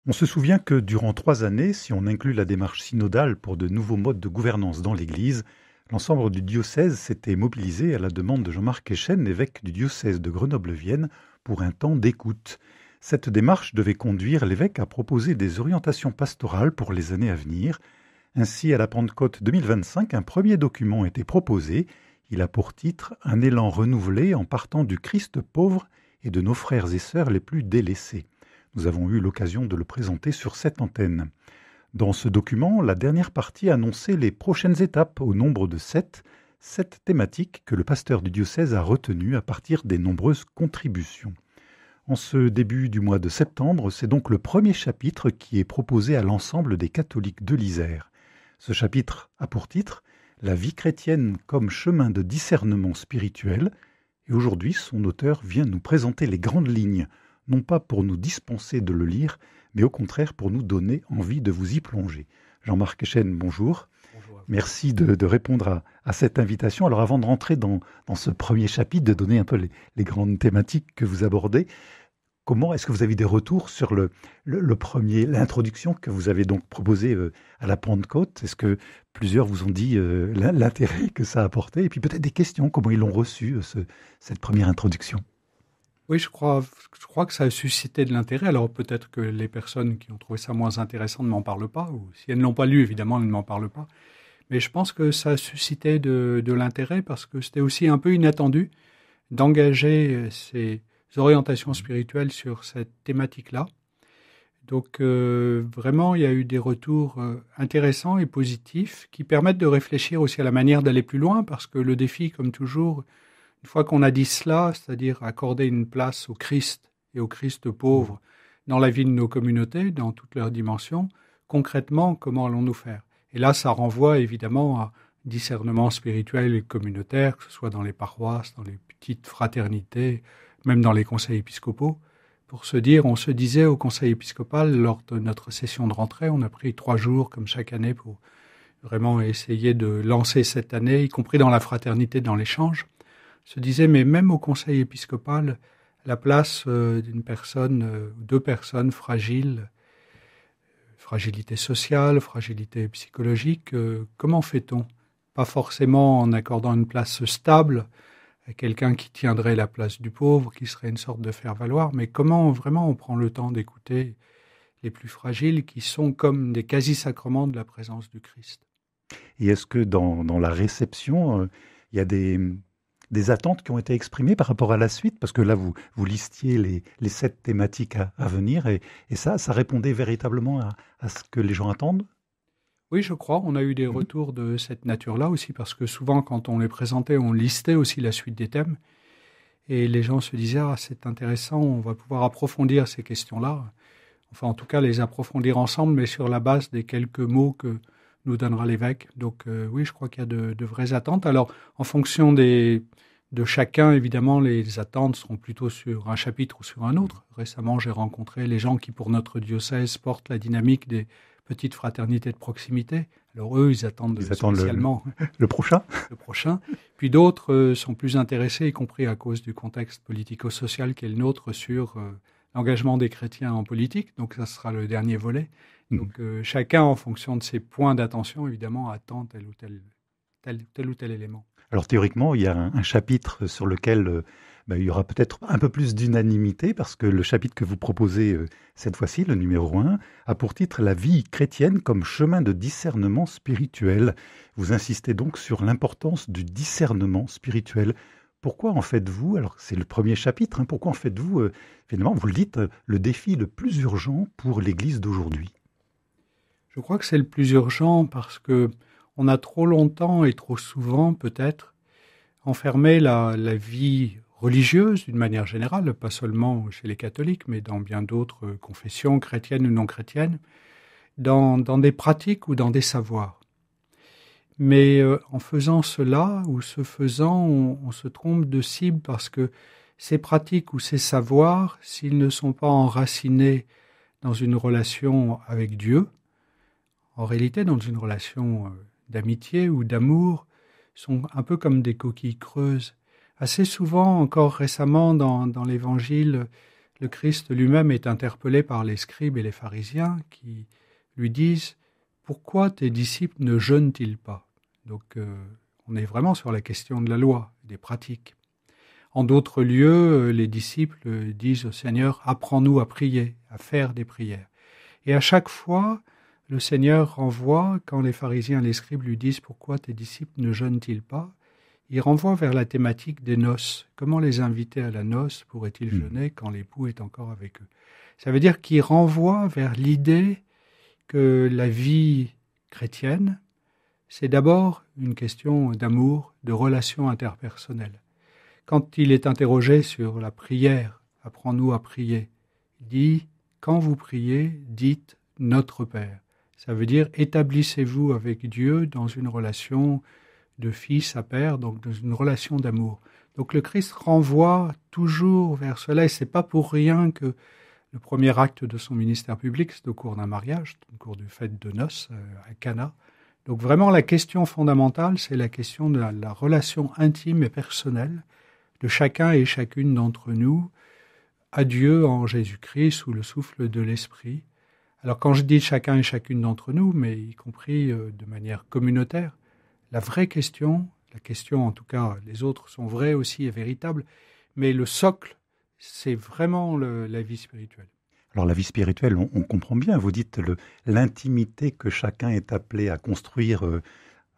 On se souvient que durant 3 années, si on inclut la démarche synodale pour de nouveaux modes de gouvernance dans l'Église, l'ensemble du diocèse s'était mobilisé à la demande de Jean-Marc Echen, évêque du diocèse de Grenoble-Vienne, pour un temps d'écoute. Cette démarche devait conduire l'évêque à proposer des orientations pastorales pour les années à venir. Ainsi, à la Pentecôte 2025, un premier document était proposé. Il a pour titre « Un élan renouvelé en partant du Christ pauvre et de nos frères et sœurs les plus délaissés ». Nous avons eu l'occasion de le présenter sur cette antenne. Dans ce document, la dernière partie annonçait les prochaines étapes au nombre de 7 thématiques que le pasteur du diocèse a retenues à partir des nombreuses contributions. En ce début du mois de septembre, c'est donc le premier chapitre qui est proposé à l'ensemble des catholiques de l'Isère. Ce chapitre a pour titre « La vie chrétienne comme chemin de discernement spirituel » et aujourd'hui, son auteur vient nous présenter les grandes lignes, non pas pour nous dispenser de le lire, mais au contraire pour nous donner envie de vous y plonger. Jean-Marc Echen, bonjour. Bonjour. Merci de répondre à cette invitation. Alors avant de rentrer dans ce premier chapitre, de donner un peu les grandes thématiques que vous abordez, comment est-ce que vous avez des retours sur l'introduction que vous avez donc proposée à la Pentecôte? Est-ce que plusieurs vous ont dit l'intérêt que ça a apporté? Et puis peut-être des questions, comment ils l'ont reçu, cette première introduction? Oui, je crois que ça a suscité de l'intérêt. Alors peut-être que les personnes qui ont trouvé ça moins intéressant ne m'en parlent pas, ou si elles ne l'ont pas lu, évidemment, elles ne m'en parlent pas. Mais je pense que ça a suscité de l'intérêt parce que c'était aussi un peu inattendu d'engager ces orientations spirituelles sur cette thématique-là. Donc vraiment, il y a eu des retours intéressants et positifs qui permettent de réfléchir aussi à la manière d'aller plus loin parce que le défi, comme toujours, une fois qu'on a dit cela, c'est-à-dire accorder une place au Christ et au Christ pauvre dans la vie de nos communautés, dans toutes leurs dimensions, concrètement, comment allons-nous faire? Et là, ça renvoie évidemment à discernement spirituel et communautaire, que ce soit dans les paroisses, dans les petites fraternités, même dans les conseils épiscopaux. Pour se dire, on se disait au conseil épiscopal, lors de notre session de rentrée, on a pris 3 jours, comme chaque année, pour vraiment essayer de lancer cette année, y compris dans la fraternité, dans l'échange, se disait, mais même au conseil épiscopal, la place d'une personne, 2 personnes fragiles, fragilité sociale, fragilité psychologique, comment fait-on? Pas forcément en accordant une place stable à quelqu'un qui tiendrait la place du pauvre, qui serait une sorte de faire-valoir, mais comment vraiment on prend le temps d'écouter les plus fragiles qui sont comme des quasi-sacrements de la présence du Christ. Et est-ce que dans la réception, il y a des attentes qui ont été exprimées par rapport à la suite? Parce que là, vous listiez les 7 thématiques à venir, et ça répondait véritablement à ce que les gens attendent? Oui, je crois. On a eu des retours de cette nature-là aussi, parce que souvent, quand on les présentait, on listait aussi la suite des thèmes. Et les gens se disaient, ah, c'est intéressant, on va pouvoir approfondir ces questions-là. Enfin, en tout cas, les approfondir ensemble, mais sur la base des quelques mots que nous donnera l'évêque. Donc oui, je crois qu'il y a de vraies attentes. Alors, en fonction de chacun, évidemment, les attentes seront plutôt sur un chapitre ou sur un autre. Récemment, j'ai rencontré les gens qui, pour notre diocèse, portent la dynamique des petites fraternités de proximité. Alors eux, ils attendent spécialement le prochain. Le prochain. Puis d'autres sont plus intéressés, y compris à cause du contexte politico-social qui est le nôtre, sur l'engagement des chrétiens en politique. Donc ça sera le dernier volet. Donc chacun, en fonction de ses points d'attention, évidemment, attend tel ou tel élément. Alors théoriquement, il y a un chapitre sur lequel il y aura peut-être un peu plus d'unanimité, parce que le chapitre que vous proposez cette fois-ci, le numéro 1, a pour titre « La vie chrétienne comme chemin de discernement spirituel ». Vous insistez donc sur l'importance du discernement spirituel. Pourquoi en faites-vous, alors c'est le premier chapitre, pourquoi en faites-vous, finalement, vous le dites, le défi le plus urgent pour l'Église d'aujourd'hui? Je crois que c'est le plus urgent parce que on a trop longtemps et trop souvent, peut-être, enfermé la vie religieuse, d'une manière générale, pas seulement chez les catholiques, mais dans bien d'autres confessions, chrétiennes ou non chrétiennes, dans des pratiques ou dans des savoirs. Mais en faisant cela, ou ce faisant, on se trompe de cible parce que ces pratiques ou ces savoirs, s'ils ne sont pas enracinés dans une relation avec Dieu, en réalité dans une relation d'amitié ou d'amour, sont un peu comme des coquilles creuses. Assez souvent, encore récemment dans l'Évangile, le Christ lui-même est interpellé par les scribes et les pharisiens qui lui disent « Pourquoi tes disciples ne jeûnent-ils pas ?» Donc on est vraiment sur la question de la loi, des pratiques. En d'autres lieux, les disciples disent au Seigneur « Apprends-nous à prier, à faire des prières. » Et à chaque fois, le Seigneur renvoie, quand les pharisiens et les scribes lui disent « Pourquoi tes disciples ne jeûnent-ils pas ?» Il renvoie vers la thématique des noces. Comment les inviter à la noce pourraient-ils jeûner quand l'époux est encore avec eux? Ça veut dire qu'il renvoie vers l'idée que la vie chrétienne, c'est d'abord une question d'amour, de relations interpersonnelles. Quand il est interrogé sur la prière, « Apprends-nous à prier », il dit « Quand vous priez, dites « Notre Père ». Ça veut dire « Établissez-vous avec Dieu dans une relation de fils à père, donc dans une relation d'amour. » Donc le Christ renvoie toujours vers cela, et c'est pas pour rien que le premier acte de son ministère public, c'est au cours d'un mariage, au cours d'une fête de noces à Cana. Donc vraiment la question fondamentale, c'est la question de la relation intime et personnelle de chacun et chacune d'entre nous à Dieu en Jésus-Christ sous le souffle de l'Esprit. Alors quand je dis chacun et chacune d'entre nous, mais y compris de manière communautaire, la vraie question, la question en tout cas, les autres sont vraies aussi et véritables, mais le socle, c'est vraiment la vie spirituelle. Alors la vie spirituelle, on comprend bien, vous dites l'intimité que chacun est appelé à construire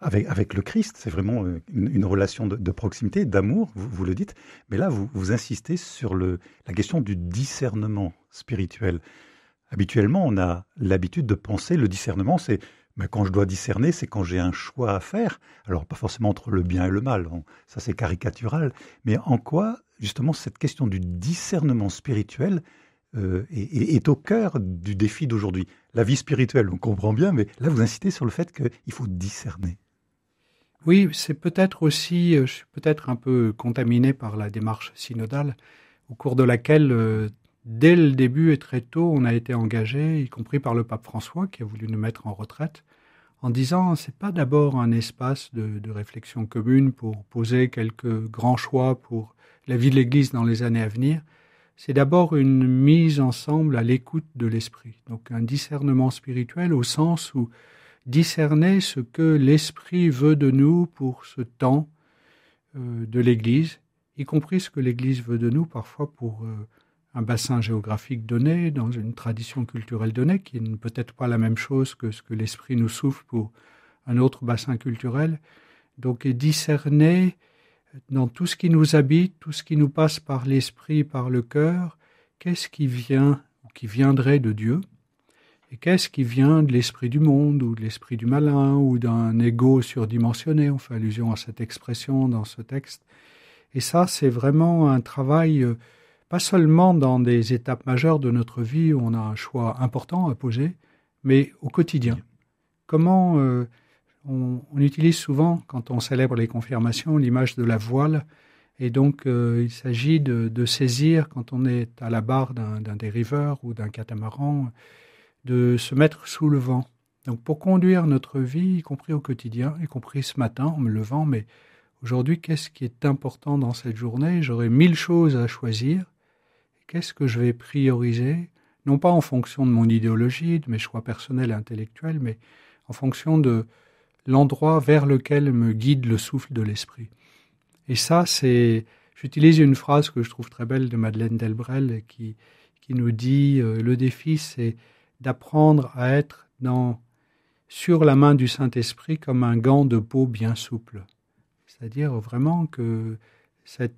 avec le Christ, c'est vraiment une relation de proximité, d'amour, vous le dites, mais là vous insistez sur la question du discernement spirituel. Habituellement, on a l'habitude de penser le discernement, mais quand je dois discerner, c'est quand j'ai un choix à faire. Alors, pas forcément entre le bien et le mal, ça c'est caricatural. Mais en quoi, justement, cette question du discernement spirituel est au cœur du défi d'aujourd'hui? La vie spirituelle, on comprend bien, mais là, vous insistez sur le fait qu'il faut discerner. Oui, c'est peut-être aussi, je suis peut-être un peu contaminé par la démarche synodale, au cours de laquelle dès le début et très tôt, on a été engagé, y compris par le pape François, qui a voulu nous mettre en retraite, en disant c'est pas d'abord un espace de réflexion commune pour poser quelques grands choix pour la vie de l'Église dans les années à venir, c'est d'abord une mise ensemble à l'écoute de l'Esprit. Donc un discernement spirituel au sens où discerner ce que l'Esprit veut de nous pour ce temps de l'Église, y compris ce que l'Église veut de nous parfois pour un bassin géographique donné, dans une tradition culturelle donnée, qui n'est peut-être pas la même chose que ce que l'Esprit nous souffle pour un autre bassin culturel. Donc discerner dans tout ce qui nous habite, tout ce qui nous passe par l'Esprit, par le cœur, qu'est-ce qui vient ou qui viendrait de Dieu, et qu'est-ce qui vient de l'esprit du monde, ou de l'esprit du malin, ou d'un ego surdimensionné. On fait allusion à cette expression dans ce texte. Et ça, c'est vraiment un travail pas seulement dans des étapes majeures de notre vie où on a un choix important à poser, mais au quotidien. Comment on utilise souvent, quand on célèbre les confirmations, l'image de la voile, et donc il s'agit de saisir, quand on est à la barre d'un dériveur ou d'un catamaran, de se mettre sous le vent. Donc pour conduire notre vie, y compris au quotidien, y compris ce matin en me levant, mais aujourd'hui, qu'est-ce qui est important dans cette journée? J'aurai 1000 choses à choisir. Qu'est-ce que je vais prioriser? Non pas en fonction de mon idéologie, de mes choix personnels et intellectuels, mais en fonction de l'endroit vers lequel me guide le souffle de l'esprit. Et ça, j'utilise une phrase que je trouve très belle de Madeleine Delbrel qui nous dit le défi, c'est d'apprendre à être sur la main du Saint-Esprit comme un gant de peau bien souple. C'est-à-dire vraiment que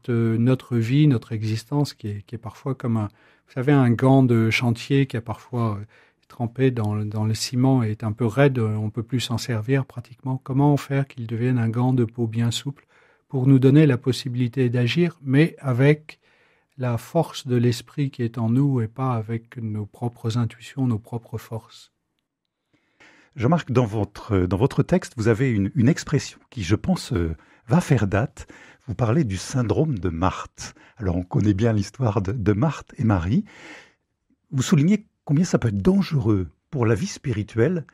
notre vie, notre existence, qui est parfois comme un gant de chantier qui a parfois trempé dans le ciment et est un peu raide, on ne peut plus s'en servir pratiquement. Comment faire qu'il devienne un gant de peau bien souple pour nous donner la possibilité d'agir, mais avec la force de l'esprit qui est en nous et pas avec nos propres intuitions, nos propres forces. Jean-Marc, dans votre texte, vous avez une expression qui, je pense, va faire date. Vous parlez du syndrome de Marthe. Alors, on connaît bien l'histoire de Marthe et Marie. Vous soulignez combien ça peut être dangereux pour la vie spirituelle,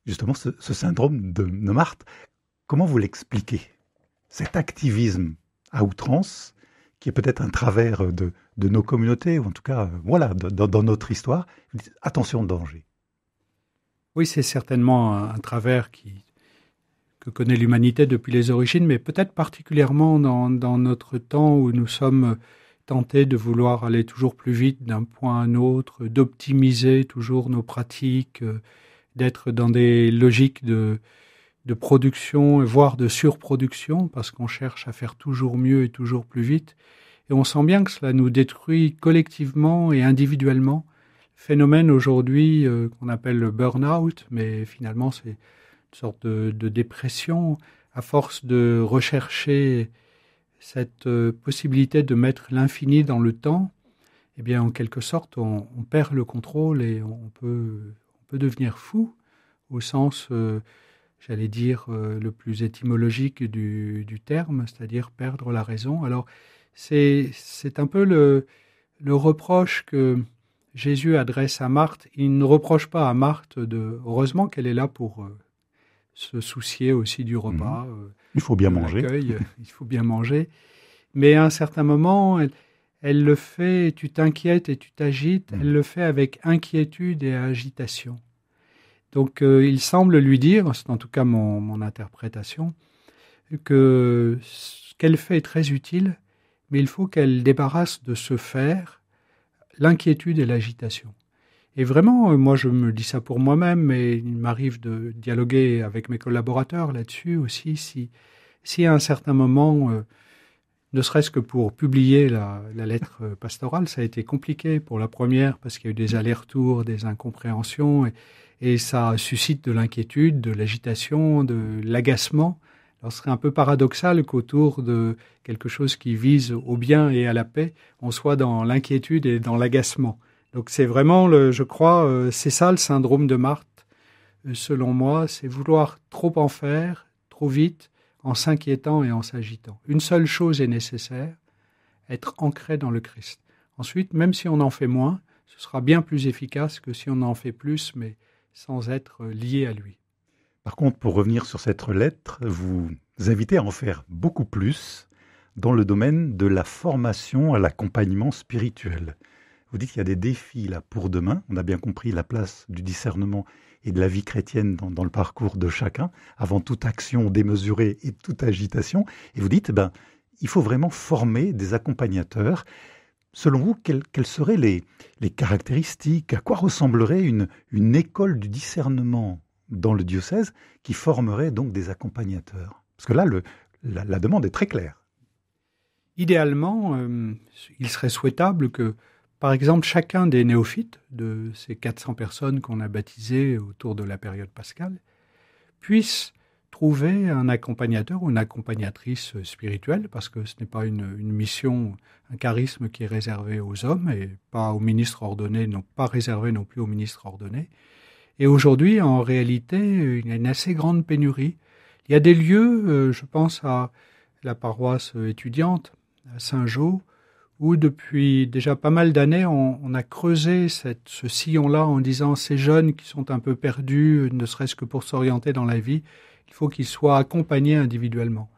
justement, ce syndrome de Marthe. Comment vous l'expliquez? Cet activisme à outrance qui est peut-être un travers de nos communautés, ou en tout cas, voilà, dans notre histoire. Vous dites, attention, danger. Oui, c'est certainement un travers que connaît l'humanité depuis les origines, mais peut-être particulièrement dans notre temps où nous sommes tentés de vouloir aller toujours plus vite d'un point à un autre, d'optimiser toujours nos pratiques, d'être dans des logiques de production, voire de surproduction, parce qu'on cherche à faire toujours mieux et toujours plus vite. Et on sent bien que cela nous détruit collectivement et individuellement. Phénomène aujourd'hui qu'on appelle le burn-out, mais finalement c'est une sorte de dépression, à force de rechercher cette possibilité de mettre l'infini dans le temps. Eh bien, en quelque sorte, on perd le contrôle et on peut devenir fou, au sens, j'allais dire, le plus étymologique du terme, c'est-à-dire perdre la raison. Alors, c'est un peu le reproche que Jésus adresse à Marthe. Il ne reproche pas à Marthe heureusement qu'elle est là pour se soucier aussi du repas. Il faut bien manger. Il faut bien manger. Mais à un certain moment, elle le fait, tu t'inquiètes et tu t'agites, elle le fait avec inquiétude et agitation. Donc il semble lui dire, c'est en tout cas mon interprétation, que ce qu'elle fait est très utile, mais il faut qu'elle débarrasse de ce faire l'inquiétude et l'agitation. Et vraiment, moi je me dis ça pour moi-même, mais il m'arrive de dialoguer avec mes collaborateurs là-dessus aussi, si à un certain moment, ne serait-ce que pour publier la lettre pastorale, ça a été compliqué pour la première, parce qu'il y a eu des allers-retours, des incompréhensions, et ça suscite de l'inquiétude, de l'agitation, de l'agacement. Alors ce serait un peu paradoxal qu'autour de quelque chose qui vise au bien et à la paix, on soit dans l'inquiétude et dans l'agacement. Donc c'est vraiment, je crois, c'est ça le syndrome de Marthe, selon moi, c'est vouloir trop en faire, trop vite, en s'inquiétant et en s'agitant. Une seule chose est nécessaire, être ancré dans le Christ. Ensuite, même si on en fait moins, ce sera bien plus efficace que si on en fait plus, mais sans être lié à lui. Par contre, pour revenir sur cette lettre, vous invitez à en faire beaucoup plus dans le domaine de la formation à l'accompagnement spirituel. Vous dites qu'il y a des défis là pour demain. On a bien compris la place du discernement et de la vie chrétienne dans le parcours de chacun, avant toute action démesurée et toute agitation. Et vous dites, il faut vraiment former des accompagnateurs. Selon vous, quelles seraient les caractéristiques? À quoi ressemblerait une école du discernement dans le diocèse qui formerait donc des accompagnateurs? Parce que là, la demande est très claire. Idéalement, il serait souhaitable que, par exemple, chacun des néophytes, de ces 400 personnes qu'on a baptisées autour de la période pascale, puisse trouver un accompagnateur ou une accompagnatrice spirituelle, parce que ce n'est pas une mission, un charisme qui est réservé aux hommes et pas aux ministres ordonnés, non pas réservé non plus aux ministres ordonnés. Et aujourd'hui, en réalité, il y a une assez grande pénurie. Il y a des lieux, je pense à la paroisse étudiante, à Saint-Jean, où depuis déjà pas mal d'années, on a creusé ce sillon-là en disant ces jeunes qui sont un peu perdus, ne serait-ce que pour s'orienter dans la vie, il faut qu'ils soient accompagnés individuellement.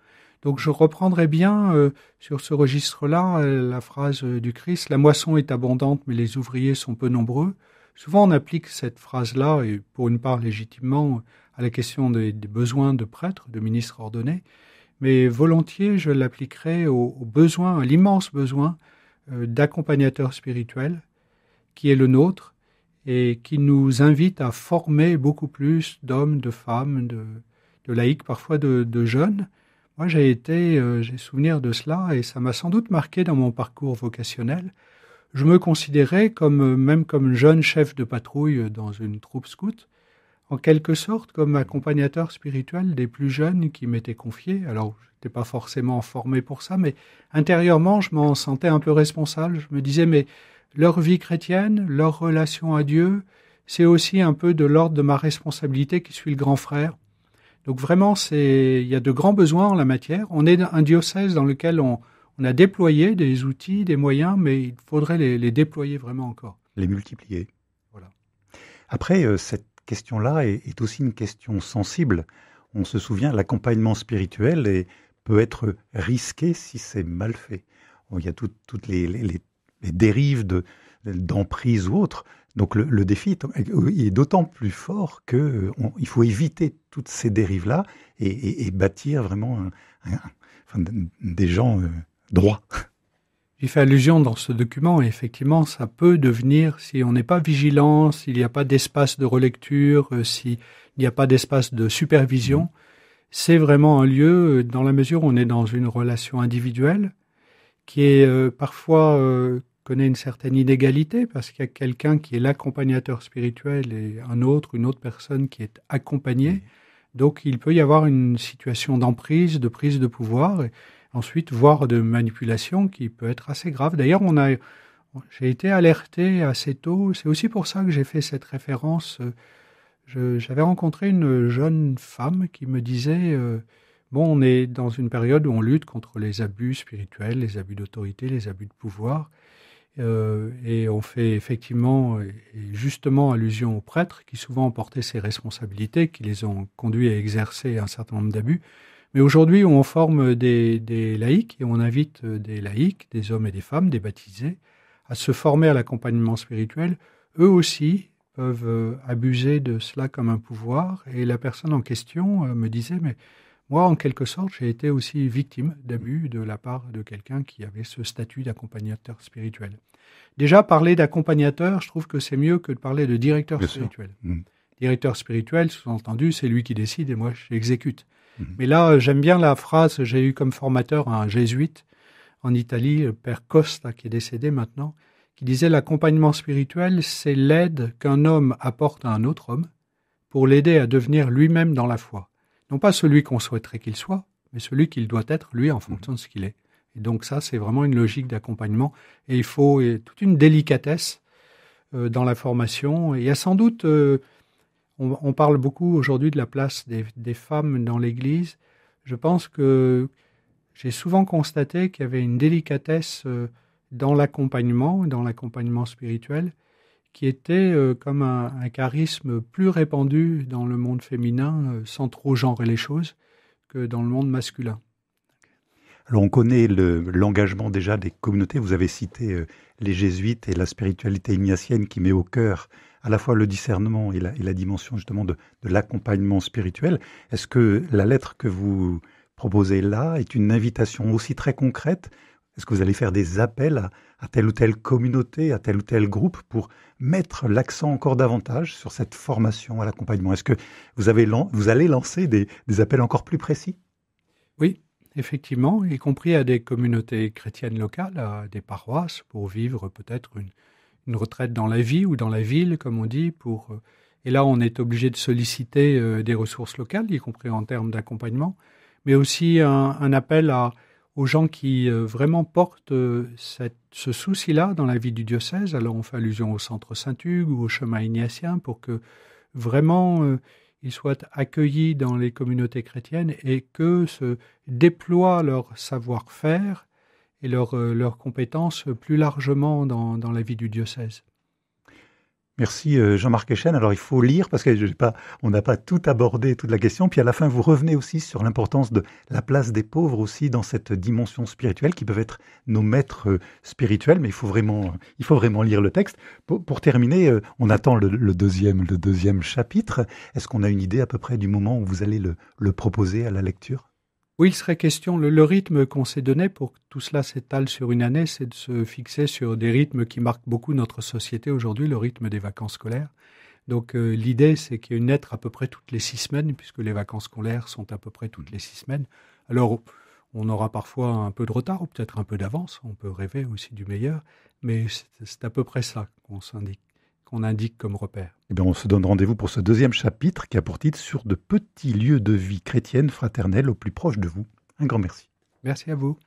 Donc je reprendrai bien sur ce registre-là la phrase du Christ, « La moisson est abondante, mais les ouvriers sont peu nombreux ». Souvent on applique cette phrase-là, et pour une part légitimement, à la question des besoins de prêtres, de ministres ordonnés, mais volontiers je l'appliquerai au besoin, à l'immense besoin d'accompagnateurs spirituels qui est le nôtre et qui nous invite à former beaucoup plus d'hommes, de femmes, de laïcs, parfois de jeunes. Moi j'ai souvenir de cela et ça m'a sans doute marqué dans mon parcours vocationnel. Je me considérais même comme jeune chef de patrouille dans une troupe scout, en quelque sorte comme accompagnateur spirituel des plus jeunes qui m'étaient confiés. Alors, je n'étais pas forcément formé pour ça, mais intérieurement, je m'en sentais un peu responsable. Je me disais, mais leur vie chrétienne, leur relation à Dieu, c'est aussi un peu de l'ordre de ma responsabilité qui suis le grand frère. Donc vraiment, il y a de grands besoins en la matière. On est un diocèse dans lequel on a déployé des outils, des moyens, mais il faudrait les déployer vraiment encore. Les multiplier. Voilà. Après, cette question-là est aussi une question sensible. On se souvient, l'accompagnement spirituel peut être risqué si c'est mal fait. où il y a toutes les dérives d'emprise ou autres. Donc le défi est d'autant plus fort qu'il faut éviter toutes ces dérives-là et bâtir vraiment des gens droits. J'y fais allusion dans ce document, et effectivement, ça peut devenir, si on n'est pas vigilant, s'il n'y a pas d'espace de relecture, s'il n'y a pas d'espace de supervision, c'est vraiment un lieu, dans la mesure où on est dans une relation individuelle, qui est parfois connaît une certaine inégalité, parce qu'il y a quelqu'un qui est l'accompagnateur spirituel et une autre personne qui est accompagnée. Donc il peut y avoir une situation d'emprise, de prise de pouvoir, et ensuite voire de manipulation qui peut être assez grave. D'ailleurs, j'ai été alerté assez tôt, c'est aussi pour ça que j'ai fait cette référence. J'avais rencontré une jeune femme qui me disait on est dans une période où on lutte contre les abus spirituels, les abus d'autorité, les abus de pouvoir, et on fait effectivement et justement allusion aux prêtres qui souvent ont porté ces responsabilités, qui les ont conduits à exercer un certain nombre d'abus. Mais aujourd'hui, on forme des laïcs et on invite des laïcs, des hommes et des femmes, des baptisés, à se former à l'accompagnement spirituel. Eux aussi peuvent abuser de cela comme un pouvoir. Et la personne en question me disait, mais moi, en quelque sorte, j'ai été aussi victime d'abus de la part de quelqu'un qui avait ce statut d'accompagnateur spirituel. Déjà, parler d'accompagnateur, je trouve que c'est mieux que de parler de directeur spirituel. Directeur spirituel, sous-entendu, c'est lui qui décide et moi, j'exécute. Mais là, j'aime bien la phrase, j'ai eu comme formateur un jésuite en Italie, le père Costa, qui est décédé maintenant, qui disait « L'accompagnement spirituel, c'est l'aide qu'un homme apporte à un autre homme pour l'aider à devenir lui-même dans la foi. Non pas celui qu'on souhaiterait qu'il soit, mais celui qu'il doit être, lui, en fonction de ce qu'il est. » Et donc ça, c'est vraiment une logique d'accompagnement. Et il faut toute une délicatesse dans la formation. Et il y a sans doute... On parle beaucoup aujourd'hui de la place des femmes dans l'Église. Je pense que j'ai souvent constaté qu'il y avait une délicatesse dans l'accompagnement spirituel, qui était comme un charisme plus répandu dans le monde féminin, sans trop genrer les choses, que dans le monde masculin. Alors on connaît l'engagement déjà des communautés. Vous avez cité les jésuites et la spiritualité ignatienne qui met au cœur à la fois le discernement et la dimension justement de l'accompagnement spirituel. Est-ce que la lettre que vous proposez là est une invitation aussi très concrète? Est-ce que vous allez faire des appels à telle ou telle communauté, à tel ou tel groupe pour mettre l'accent encore davantage sur cette formation à l'accompagnement? Est-ce que vous allez lancer des appels encore plus précis? Oui, effectivement, y compris à des communautés chrétiennes locales, à des paroisses, pour vivre peut-être une retraite dans la vie ou dans la ville, comme on dit. Et là, on est obligé de solliciter des ressources locales, y compris en termes d'accompagnement, mais aussi un appel aux gens qui vraiment portent ce souci-là dans la vie du diocèse. Alors, on fait allusion au centre Saint-Hugues ou au chemin ignatien pour que vraiment ils soient accueillis dans les communautés chrétiennes et que se déploient leur savoir-faire et leurs compétences plus largement dans la vie du diocèse. Merci Jean-Marc Echen. Alors il faut lire parce on n'a pas tout abordé, toute la question. Puis à la fin, vous revenez aussi sur l'importance de la place des pauvres aussi dans cette dimension spirituelle qui peuvent être nos maîtres spirituels. Mais il faut vraiment lire le texte. Pour terminer, on attend le deuxième chapitre. Est-ce qu'on a une idée à peu près du moment où vous allez le proposer à la lecture? Oui, il serait question, le rythme qu'on s'est donné pour que tout cela s'étale sur une année, c'est de se fixer sur des rythmes qui marquent beaucoup notre société aujourd'hui, le rythme des vacances scolaires. Donc l'idée, c'est qu'il y ait une lettre à peu près toutes les 6 semaines, puisque les vacances scolaires sont à peu près toutes les 6 semaines. Alors, on aura parfois un peu de retard ou peut-être un peu d'avance, on peut rêver aussi du meilleur, mais c'est à peu près ça qu'on indique comme repère. Eh bien, on se donne rendez-vous pour ce deuxième chapitre qui a pour titre « Sur de petits lieux de vie chrétienne fraternelle au plus proche de vous ». Un grand merci. Merci à vous.